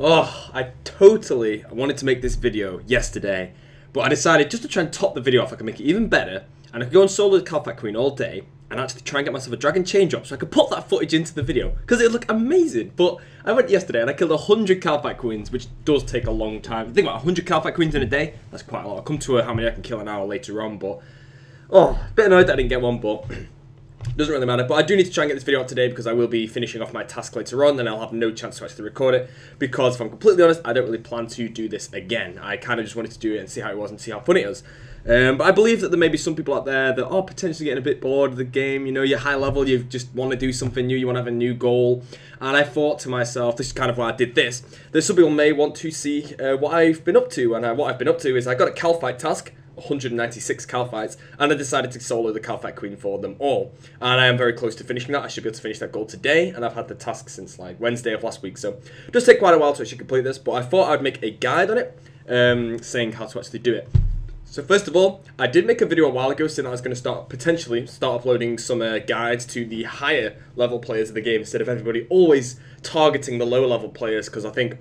Oh, I wanted to make this video yesterday, but I decided just to try and top the video off, I could make it even better, and I could go and solo the Kalphite Queen all day, and actually try and get myself a dragon chain drop so I could put that footage into the video, because it would look amazing. But I went yesterday and I killed 100 Kalphite Queens, which does take a long time. Think about 100 Kalphite Queens in a day, that's quite a lot. I'll come to how many I can kill an hour later on, but oh, a bit annoyed that I didn't get one, but doesn't really matter. But I do need to try and get this video out today because I will be finishing off my task later on, and I'll have no chance to actually record it, because if I'm completely honest, I don't really plan to do this again. I kind of just wanted to do it and see how it was and see how fun it is. But I believe that there may be some people out there that are potentially getting a bit bored of the game. You know, you're high level, you just want to do something new, you want to have a new goal. And I thought to myself, this is kind of why I did this, that some people may want to see what I've been up to. And what I've been up to is I got a Kalphite task, 196 Kalphites, and I decided to solo the Kalphite Queen for them all. And I am very close to finishing that. I should be able to finish that goal today, and I've had the task since like Wednesday of last week, so it does take quite a while to actually complete this, but I thought I'd make a guide on it, saying how to actually do it. So first of all, I did make a video a while ago saying I was going to potentially start uploading some guides to the higher level players of the game, instead of everybody always targeting the lower level players, because I think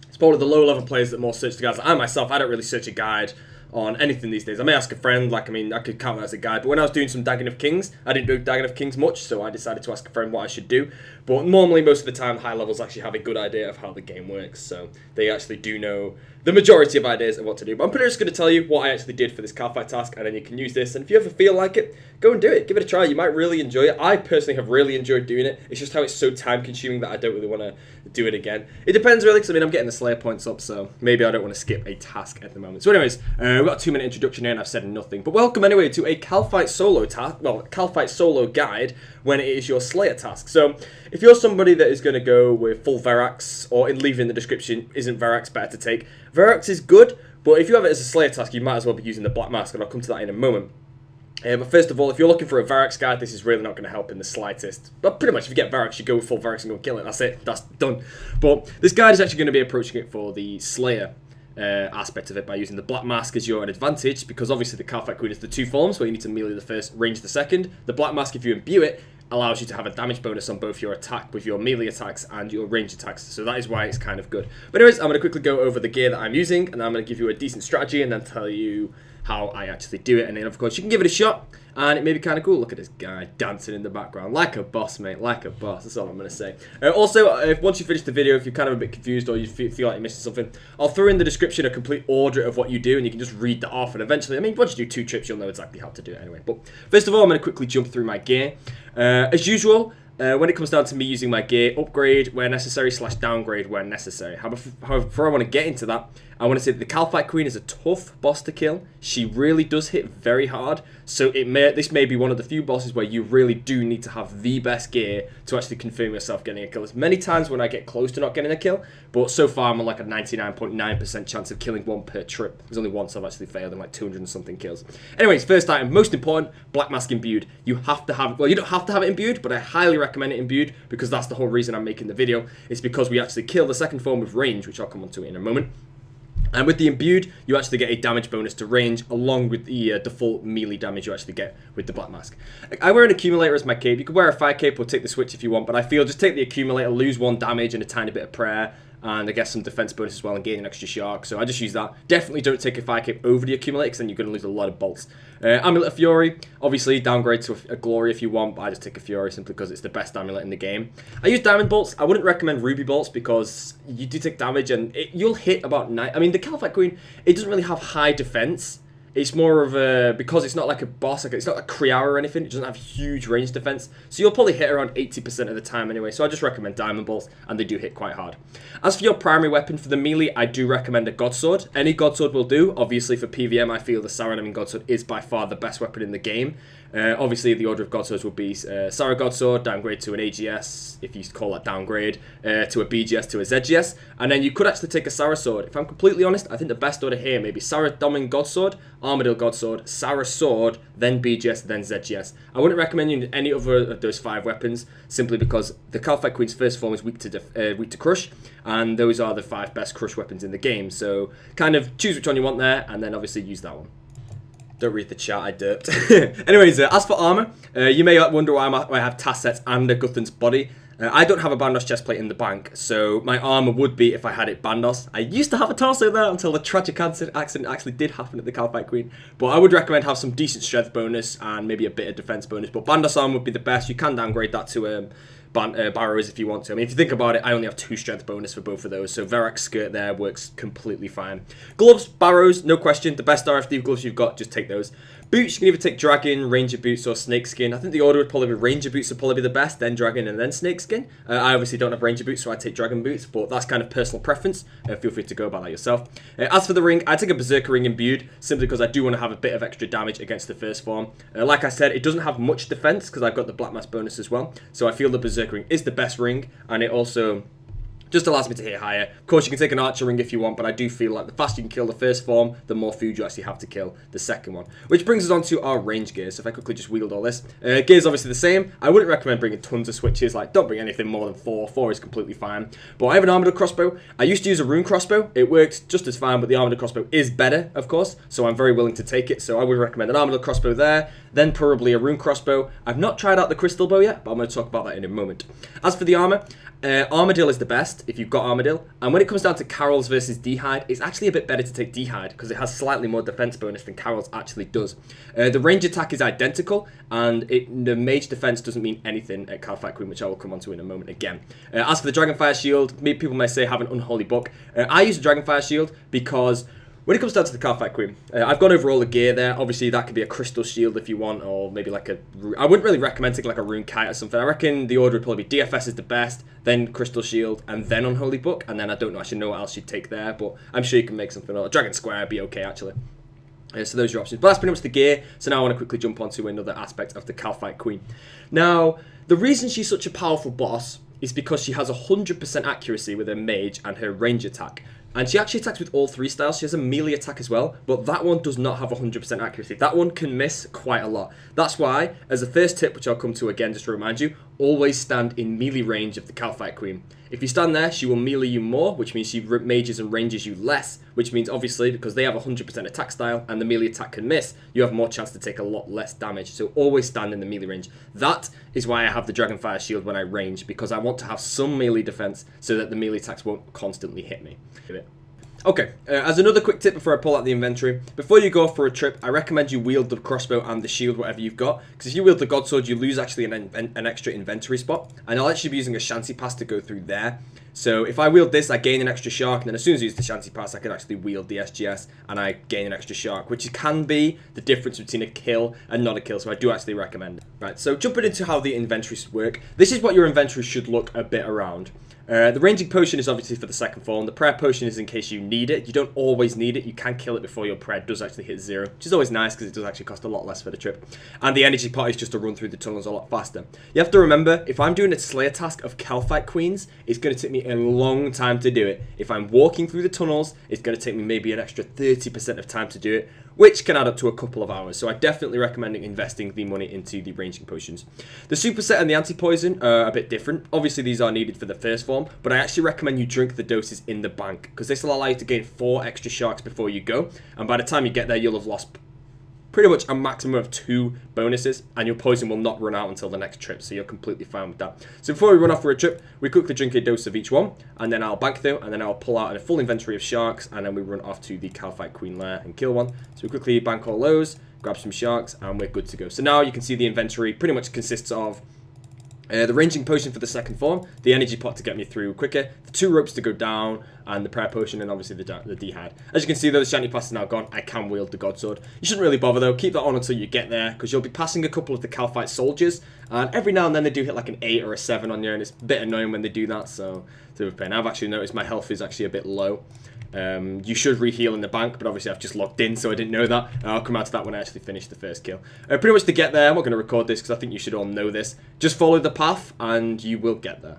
it's probably the lower level players that more search the guides. I myself, I don't really search a guide on anything these days. I may ask a friend, like, I mean, I could count that as a guide, but when I was doing some Dagannoth Kings, I didn't do Dagannoth Kings much, so I decided to ask a friend what I should do. But normally, most of the time, high levels actually have a good idea of how the game works, so they actually do know the majority of ideas of what to do. But I'm pretty much going to tell you what I actually did for this Kalphite task, and then you can use this, and if you ever feel like it, go and do it. Give it a try. You might really enjoy it. I personally have really enjoyed doing it. It's just how it's so time-consuming that I don't really want to do it again. It depends, really, because, I mean, I'm getting the Slayer points up, so maybe I don't want to skip a task at the moment. So anyways, we've got a 2-minute introduction here, and I've said nothing. But welcome, anyway, to a Kalphite solo task, well, Kalphite solo guide when it is your Slayer task. So if you're somebody that is going to go with full Verax, or leave in the description, isn't Verax better to take? Verax is good, but if you have it as a Slayer task, you might as well be using the Black Mask, and I'll come to that in a moment. But first of all, if you're looking for a Verax guide, this is really not going to help in the slightest. But pretty much, if you get Verax, you go with full Verax and go kill it. That's it. That's done. But this guide is actually going to be approaching it for the Slayer aspect of it by using the Black Mask as your advantage, because obviously the Kalphite Queen is the two forms, where you need to melee the first, range the second. The Black Mask, if you imbue it, allows you to have a damage bonus on both your attack with your melee attacks and your ranged attacks, so that is why it's kind of good. But anyways, I'm going to quickly go over the gear that I'm using, and I'm going to give you a decent strategy and then tell you how I actually do it, and then of course you can give it a shot, and it may be kind of cool. Look at this guy dancing in the background, like a boss, mate, like a boss, that's all I'm going to say. Also, once you finish the video, if you're kind of a bit confused or you feel like you're missing something, I'll throw in the description a complete order of what you do, and you can just read that off, and eventually, I mean, once you do 2 trips, you'll know exactly how to do it anyway. But first of all, I'm going to quickly jump through my gear. As usual, when it comes down to me using my gear, upgrade where necessary / downgrade where necessary. However, before I want to get into that, I want to say that the Kalphite Queen is a tough boss to kill. She really does hit very hard, so this may be one of the few bosses where you really do need to have the best gear to actually confirm yourself getting a kill. There's many times when I get close to not getting a kill, but so far I'm on like a 99.9% chance of killing one per trip. There's only once I've actually failed in like 200 and something kills. Anyways, first item, most important, Black Mask imbued. You have to have, well, you don't have to have it imbued, but I highly recommend it imbued, because that's the whole reason I'm making the video. It's because we actually kill the second form with range, which I'll come on to in a moment. And with the imbued, you actually get a damage bonus to range, along with the default melee damage you actually get with the Black Mask. I wear an accumulator as my cape. You could wear a fire cape or take the switch if you want, but I feel just take the accumulator, lose 1 damage and a tiny bit of prayer, and I get some defense bonus as well and gain an extra shark, so I just use that. Definitely don't take a fire cape over the accumulator, because then you're going to lose a lot of bolts. Amulet of Fury, obviously downgrade to a Glory if you want, but I just take a Fury simply because it's the best amulet in the game. I use Diamond Bolts. I wouldn't recommend Ruby Bolts because you do take damage, and you'll hit about 9. I mean, the Kalphite Queen, it doesn't really have high defense. It's more of a, because it's not like a boss, like it's not a Kriara or anything, it doesn't have huge range defense, so you'll probably hit around 80% of the time anyway, so I just recommend Diamond Bolts, and they do hit quite hard. As for your primary weapon for the melee, I do recommend a Godsword. Any Godsword will do. Obviously for PvM, I feel the Saradomin Godsword is by far the best weapon in the game. Obviously, the order of Godswords would be Sarah Godsword, downgrade to an AGS, if you call that downgrade, to a BGS, to a ZGS, and then you could actually take a Sarah Sword. If I'm completely honest, I think the best order here may be Sarah Domin Godsword, Armadillo Godsword, Sarah Sword, then BGS, then ZGS. I wouldn't recommend using any other of those 5 weapons, simply because the Kalphite Queen's first form is weak to Crush, and those are the 5 best Crush weapons in the game, so kind of choose which one you want there, and then obviously use that one. Don't read the chat, I derped. Anyways, as for armor, you may wonder why I have task sets and a Guthan's body. I don't have a Bandos chestplate in the bank, so my armor would be if I had it Bandos. I used to have a torso there until the tragic accident actually did happen at the Kalphite Queen. But I would recommend have some decent strength bonus and maybe a bit of defense bonus. But Bandos armor would be the best. You can downgrade that to Barrows if you want to. I mean, if you think about it, I only have 2 strength bonus for both of those, so Verak's skirt there works completely fine. Gloves, Barrows, no question. The best RFD gloves you've got, just take those. Boots, you can either take Dragon, Ranger Boots, or Snakeskin. I think the order would probably be Ranger Boots would probably be the best, then Dragon, and then Snakeskin. I obviously don't have Ranger Boots, so I take Dragon Boots, but that's kind of personal preference. Feel free to go about that yourself. As for the ring, I take a Berserker ring imbued, simply because I do want to have a bit of extra damage against the first form. Like I said, it doesn't have much defense, because I've got the Black Mass bonus as well, so I feel the Berserker ring is the best ring, and it also just allows me to hit higher. Of course, you can take an Archer ring if you want, but I do feel like the faster you can kill the first form, the more food you actually have to kill the second one. Which brings us on to our range gear. So if I quickly just wield all this. Gear's obviously the same. I wouldn't recommend bringing tons of switches. Like, don't bring anything more than 4. 4 is completely fine. But I have an armored crossbow. I used to use a rune crossbow. It worked just as fine, but the armored crossbow is better, of course. So I'm very willing to take it. So I would recommend an armored crossbow there. Then probably a rune crossbow. I've not tried out the crystal bow yet, but I'm going to talk about that in a moment. As for the armor, Armadil is the best if you've got Armadil, and when it comes down to Carol's versus D-Hide, it's actually a bit better to take D-Hide because it has slightly more defense bonus than Carol's actually does. The range attack is identical, and the mage defense doesn't mean anything at Kalphite Queen, which I will come on to in a moment again. As for the Dragonfire Shield, people may say have an unholy book. I use a Dragonfire Shield because when it comes down to the Kalphite Queen, I've gone over all the gear there. Obviously, that could be a crystal shield if you want, or maybe like I wouldn't really recommend taking like a rune kite or something. I reckon the order would probably be DFS is the best, then crystal shield, and then unholy book, and then I don't actually know what else you'd take there, but I'm sure you can make something. Or Dragon Square would be okay actually. So those are your options. But that's pretty much the gear. So now I want to quickly jump onto another aspect of the Kalphite Queen. Now, the reason she's such a powerful boss is because she has 100% accuracy with her mage and her range attack. And she actually attacks with all 3 styles. She has a melee attack as well, but that one does not have 100% accuracy. That one can miss quite a lot. That's why, as a first tip, which I'll come to again just to remind you, always stand in melee range of the Kalphite Queen. If you stand there, she will melee you more, which means she mages and ranges you less, which means obviously because they have 100% attack style and the melee attack can miss, you have more chance to take a lot less damage. So always stand in the melee range. That is why I have the Dragonfire Shield when I range, because I want to have some melee defense so that the melee attacks won't constantly hit me. Okay, as another quick tip before I pull out the inventory, before you go for a trip, I recommend you wield the crossbow and the shield, whatever you've got, because if you wield the God Sword, you lose actually an extra inventory spot, and I'll actually be using a Shantay Pass to go through there. So if I wield this, I gain an extra shark, and then as soon as I use the Shantay Pass, I can actually wield the SGS, and I gain an extra shark, which can be the difference between a kill and not a kill, so I do actually recommend it. Right, so jumping into how the inventories work, this is what your inventory should look a bit around. The ranging potion is obviously for the second form. The prayer potion is in case you need it. You don't always need it. You can kill it before your prayer does actually hit 0, which is always nice because it does actually cost a lot less for the trip. And the energy pot is just to run through the tunnels a lot faster. You have to remember, if I'm doing a Slayer task of Kalphite Queens, it's going to take me a long time to do it. If I'm walking through the tunnels, it's going to take me maybe an extra 30% of time to do it, which can add up to a couple of hours. So I definitely recommend investing the money into the ranging potions. The superset and the anti-poison are a bit different. Obviously, these are needed for the first form, but I actually recommend you drink the doses in the bank, because this will allow you to gain 4 extra sharks before you go. And by the time you get there, you'll have lost pretty much a maximum of 2 bonuses, and your poison will not run out until the next trip, so you're completely fine with that. So before we run off for a trip, we quickly drink a dose of each one, and then I'll bank them, and then I'll pull out a full inventory of sharks, and then we run off to the Kalphite Queen lair and kill one. So we quickly bank all those, grab some sharks, and we're good to go. So now you can see the inventory pretty much consists of the ranging potion for the second form, the energy pot to get me through quicker, the 2 ropes to go down, and the prayer potion, and obviously the D-Hide. As you can see though, the Shantay Pass is now gone. I can wield the God Sword. You shouldn't really bother though. Keep that on until you get there, because you'll be passing a couple of the Kalphite soldiers, and every now and then they do hit like an 8 or a 7 on you, and it's a bit annoying when they do that, so it's a bit of a pain. I've actually noticed my health is actually a bit low. You should reheal in the bank, but obviously I've just logged in, so I didn't know that. I'll come out to that when I actually finish the first kill. Pretty much to get there, I'm not going to record this because I think you should all know this. Just follow the path and you will get there.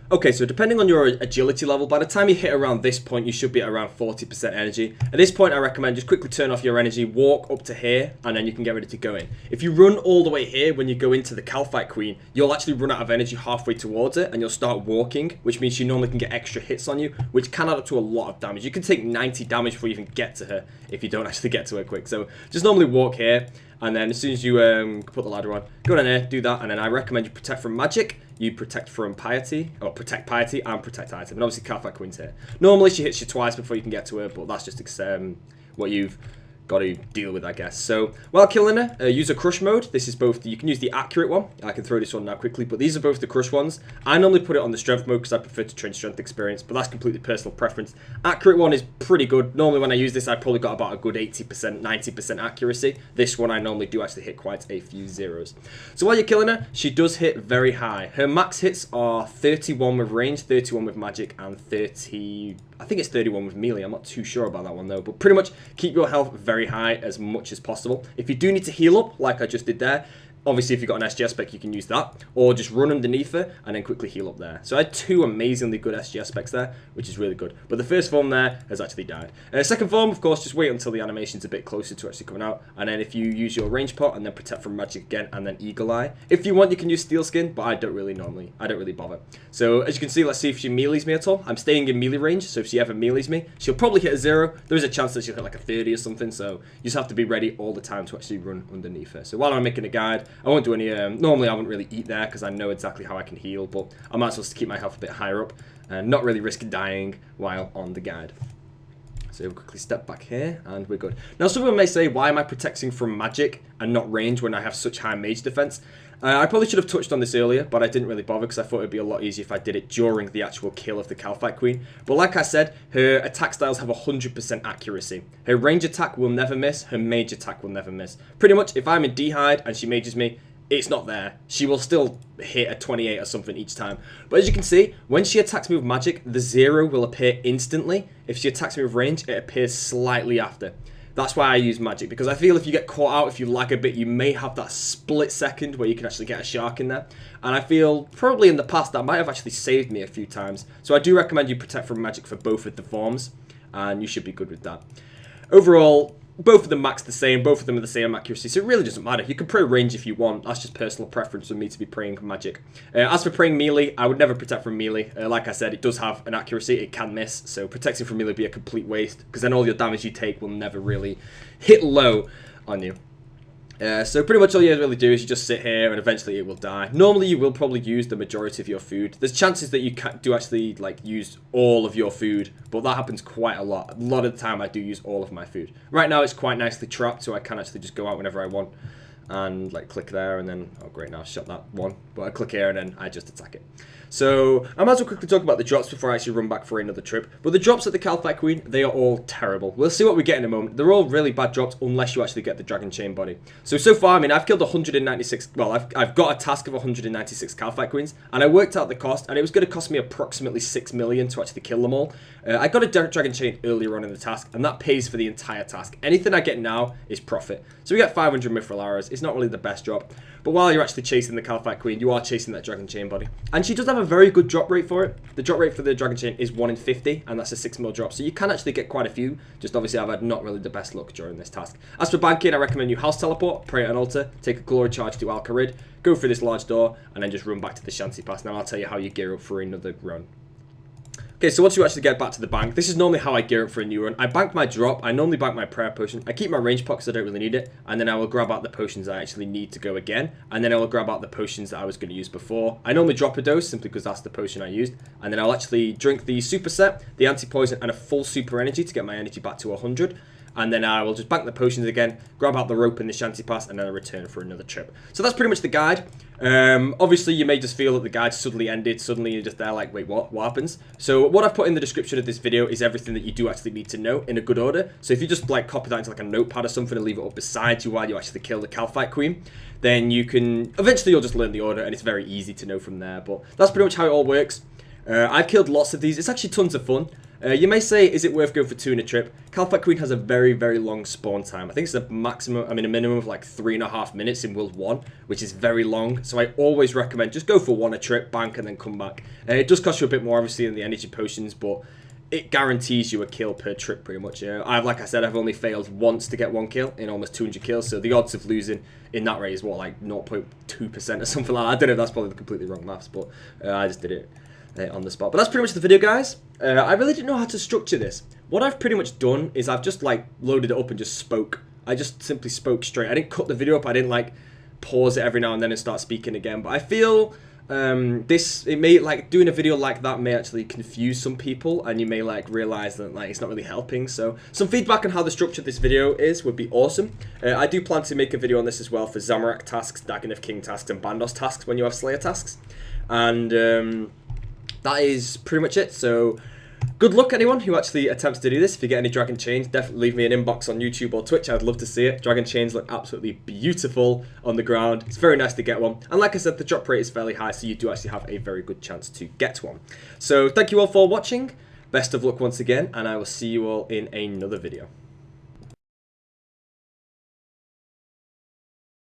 Okay, so depending on your agility level, by the time you hit around this point, you should be at around 40% energy. At this point, I recommend just quickly turn off your energy, walk up to here, and then you can get ready to go in. If you run all the way here when you go into the Kalphite Queen, you'll actually run out of energy halfway towards it, and you'll start walking, which means you normally can get extra hits on you, which can add up to a lot of damage. You can take 90 damage before you even get to her if you don't actually get to her quick. So just normally walk here, And then as soon as you put the ladder on, go down there, do that, and then I recommend you protect from magic, you protect from piety, or protect piety and protect item. And obviously Kalphite Queen's here. Normally she hits you twice before you can get to her, but that's just what you've got to deal with, I guess. So while killing her, use a crush mode. This is both you can use the accurate one. I can throw this one now quickly, but these are both the crush ones. I normally put it on the strength mode because I prefer to train strength experience, but that's completely personal preference. Accurate one is pretty good. Normally when I use this, I probably got about a good 80%, 90% accuracy. This one I normally do actually hit quite a few zeros. So while you're killing her, she does hit very high. Her max hits are 31 with range, 31 with magic, and 30... I think it's 31 with melee. I'm not too sure about that one though. But pretty much keep your health very high as much as possible. If you do need to heal up, like I just did there, obviously if you've got an SGS spec, you can use that. Or just run underneath her and then quickly heal up there. So I had two amazingly good SGS specs there, which is really good. But the first form there has actually died. Second form, of course, just wait until the animation's a bit closer to actually coming out. And then if you use your range pot and then protect from magic again and then eagle eye. If you want, you can use steel skin, but I don't really bother. So as you can see, let's see if she melees me at all. I'm staying in melee range, so if she ever melees me, she'll probably hit a 0. There is a chance that she'll hit like a 30 or something, so you just have to be ready all the time to actually run underneath her. So while I'm making a guide, I won't do any, normally I wouldn't really eat there because I know exactly how I can heal, but I might as well keep my health a bit higher up and not really risk dying while on the guide. So we'll quickly step back here and we're good. Now some people may say, why am I protecting from magic and not range when I have such high mage defense? I probably should have touched on this earlier, but I didn't really bother because I thought it would be a lot easier if I did it during the actual kill of the Kalphite Queen. But like I said, her attack styles have 100% accuracy. Her range attack will never miss, her mage attack will never miss. Pretty much, if I'm in D-hide and she mages me, it's not there. She will still hit a 28 or something each time. But as you can see, when she attacks me with magic, the 0 will appear instantly. If she attacks me with range, it appears slightly after. That's why I use magic, because I feel if you get caught out, if you lag a bit, you may have that split second where you can actually get a shark in there. And I feel probably in the past that might have actually saved me a few times. So I do recommend you protect from magic for both of the forms, and you should be good with that. Overall, both of them max the same, both of them are the same accuracy, so it really doesn't matter. You can pray range if you want, that's just personal preference for me to be praying magic. As for praying melee, I would never protect from melee. Like I said, it does have an accuracy, it can miss, so protecting from melee would be a complete waste, because then all your damage you take will never really hit low on you. So pretty much all you really do is you just sit here and eventually it will die. Normally you will probably use the majority of your food. There's chances that you do actually like use all of your food, but that happens quite a lot. A lot of the time I do use all of my food. Right now it's quite nicely trapped, so I can actually just go out whenever I want and like click there and then, oh great, now I've shot that one, but I click here and then I just attack it. So I might as well quickly talk about the drops before I actually run back for another trip. But the drops at the Kalphite Queen, they are all terrible. We'll see what we get in a moment. They're all really bad drops unless you actually get the Dragon Chain body. So far, I mean, I've killed 196, well, I've got a task of 196 Kalphite Queens, and I worked out the cost, and it was going to cost me approximately 6 million to actually kill them all. I got a Dragon Chain earlier on in the task, and that pays for the entire task. Anything I get now is profit. So we get 500 Mithril Arrows. It's not really the best drop, but while you're actually chasing the Kalphite Queen, you are chasing that Dragon Chain body. And she does have a very good drop rate for it. The drop rate for the Dragon Chain is 1 in 50, and that's a 6 mil drop, so you can actually get quite a few. Just obviously I've had not really the best luck during this task. As for banking, I recommend you house teleport, pray at an altar, take a glory charge to Al-Kharid, go through this large door, and then just run back to the Shantay Pass. Now I'll tell you how you gear up for another run. Okay, so once you actually get back to the bank, this is normally how I gear up for a new run. I bank my drop, I normally bank my prayer potion, I keep my range pot because I don't really need it, and then I will grab out the potions I actually need to go again, and then I will grab out the potions that I was going to use before. I normally drop a dose simply because that's the potion I used, and then I'll actually drink the super set, the Antiposion, and a full super energy to get my energy back to 100. And then I will just bank the potions again, grab out the rope in the Shantay Pass, and then I'll return for another trip. So that's pretty much the guide. Obviously, you may just feel that the guide suddenly ended. Suddenly, you're just there like, wait, what happens? So what I've put in the description of this video is everything that you do actually need to know in a good order. So if you just like copy that into like a notepad or something and leave it up beside you while you actually kill the Kalphite Queen, then you can, eventually you'll just learn the order and it's very easy to know from there. But that's pretty much how it all works. I've killed lots of these. It's actually tons of fun. You may say, is it worth going for 2 in a trip? Kalphite Queen has a very, very long spawn time. I think it's a maximum, I mean a minimum of like 3.5 minutes in World 1, which is very long. So I always recommend just go for 1 a trip, bank, and then come back. It does cost you a bit more, obviously, than the energy potions, but it guarantees you a kill per trip, pretty much. Like I said, I've only failed once to get 1 kill in almost 200 kills, so the odds of losing in that rate is what, like 0.2% or something like that. I don't know if that's probably the completely wrong maths, but I just did it on the spot. But that's pretty much the video, guys. I really didn't know how to structure this. What I've pretty much done is I've just like loaded it up and just spoke. I just simply spoke straight. I didn't cut the video up. I didn't like pause it every now and then and start speaking again. But I feel it may, like, doing a video like that may actually confuse some people, and you may like realize that like it's not really helping. So some feedback on how the structure of this video is would be awesome. I do plan to make a video on this as well for Zamorak tasks, Dagannoth King tasks, and Bandos tasks when you have Slayer tasks. And that is pretty much it. So good luck anyone who actually attempts to do this. If you get any dragon chains, definitely leave me an inbox on YouTube or Twitch. I'd love to see it. Dragon chains look absolutely beautiful on the ground. It's very nice to get one. And like I said, the drop rate is fairly high, so you do actually have a very good chance to get one. So thank you all for watching. Best of luck once again, and I will see you all in another video.